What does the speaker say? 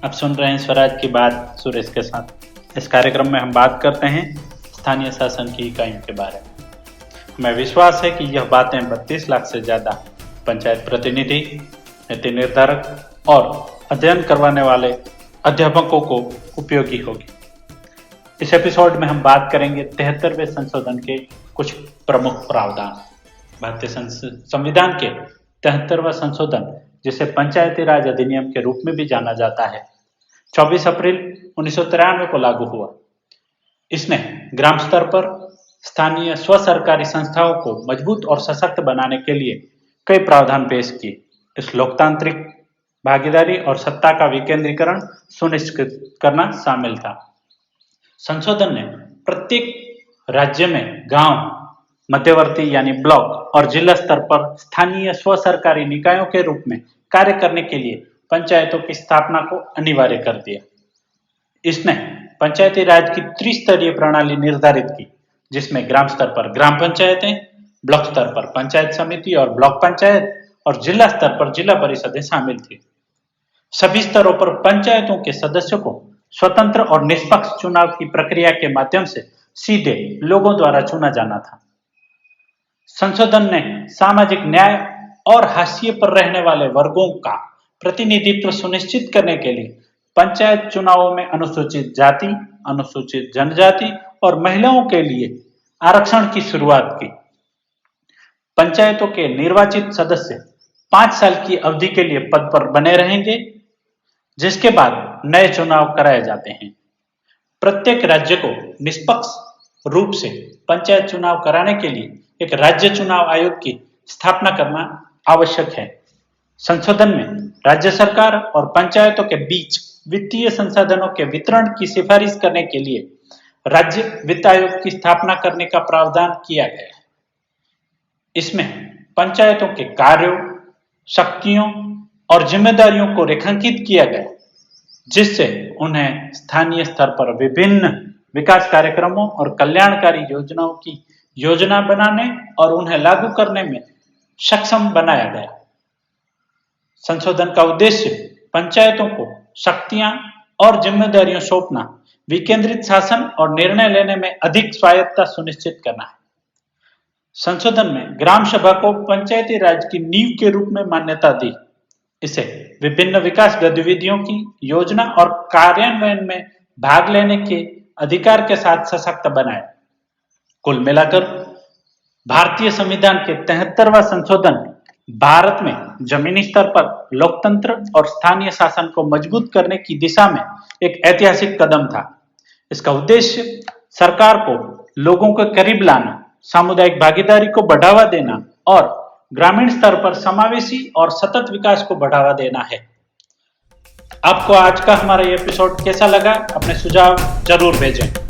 आप सुन रहे हैं स्वराज की बात सुरेश के साथ। इस कार्यक्रम में हम बात करते हैं स्थानीय शासन की इकाइयों के बारे में। हमें विश्वास है कि यह बातें 32 लाख से ज़्यादा पंचायत प्रतिनिधि, नीति निर्धारक और अध्ययन करवाने वाले अध्यापकों को उपयोगी होगी। इस एपिसोड में हम बात करेंगे 73वें संशोधन के कुछ प्रमुख प्रावधान। भारतीय संविधान के 73वां संशोधन, जिसे पंचायती राज अधिनियम के रूप में भी जाना जाता है, 24 अप्रैल 1993 को लागू हुआ। इसने ग्राम स्तर पर स्थानीय स्व सरकारी संस्थाओं को मजबूत और सशक्त बनाने के लिए कई प्रावधान पेश किए। इस लोकतांत्रिक भागीदारी और सत्ता का विकेंद्रीकरण सुनिश्चित करना शामिल था। संशोधन ने प्रत्येक राज्य में गांव, मध्यवर्ती यानी ब्लॉक और जिला स्तर पर स्थानीय स्व सरकारी निकायों के रूप में कार्य करने के लिए पंचायतों की स्थापना को अनिवार्य कर दिया। इसने पंचायती राज की त्रिस्तरीय प्रणाली निर्धारित की, जिसमें ग्राम स्तर पर ग्राम पंचायतें, ब्लॉक स्तर पर पंचायत समिति और ब्लॉक पंचायत और जिला स्तर पर जिला परिषदें शामिल थी। सभी स्तरों पर पंचायतों के सदस्यों को स्वतंत्र और निष्पक्ष चुनाव की प्रक्रिया के माध्यम से सीधे लोगों द्वारा चुना जाना था। संशोधन ने सामाजिक न्याय और हाशिए पर रहने वाले वर्गों का प्रतिनिधित्व सुनिश्चित करने के लिए पंचायत चुनावों में अनुसूचित जाति, अनुसूचित जनजाति और महिलाओं के लिए आरक्षण की शुरुआत की। पंचायतों के निर्वाचित सदस्य 5 साल की अवधि के लिए पद पर बने रहेंगे, जिसके बाद नए चुनाव कराए जाते हैं। प्रत्येक राज्य को निष्पक्ष रूप से पंचायत चुनाव कराने के लिए एक राज्य चुनाव आयोग की स्थापना करना आवश्यक है। संशोधन में राज्य सरकार और पंचायतों के बीच वित्तीय संसाधनों के वितरण की सिफारिश करने के लिए राज्य वित्त आयोग की स्थापना करने का प्रावधान किया गया है। इसमें पंचायतों के कार्यों, शक्तियों और जिम्मेदारियों को रेखांकित किया गया, जिससे उन्हें स्थानीय स्तर पर विभिन्न विकास कार्यक्रमों और कल्याणकारी योजनाओं की योजना बनाने और उन्हें लागू करने में सक्षम बनाया गया। संशोधन का उद्देश्य पंचायतों को शक्तियां और जिम्मेदारियां सौंपना, विकेंद्रित शासन और निर्णय लेने में अधिक स्वायत्तता सुनिश्चित करना है। संशोधन में ग्राम सभा को पंचायती राज की नींव के रूप में मान्यता दी। इसे विभिन्न विकास गतिविधियों की योजना और कार्यान्वयन में भाग लेने के अधिकार के साथ सशक्त बनाया। कुल मिलाकर भारतीय संविधान के 73वां संशोधन भारत में जमीनी स्तर पर लोकतंत्र और स्थानीय शासन को मजबूत करने की दिशा में एक ऐतिहासिक कदम था। इसका उद्देश्य सरकार को लोगों के करीब लाना, सामुदायिक भागीदारी को बढ़ावा देना और ग्रामीण स्तर पर समावेशी और सतत विकास को बढ़ावा देना है। आपको आज का हमारा ये एपिसोड कैसा लगा? अपने सुझाव जरूर भेजें।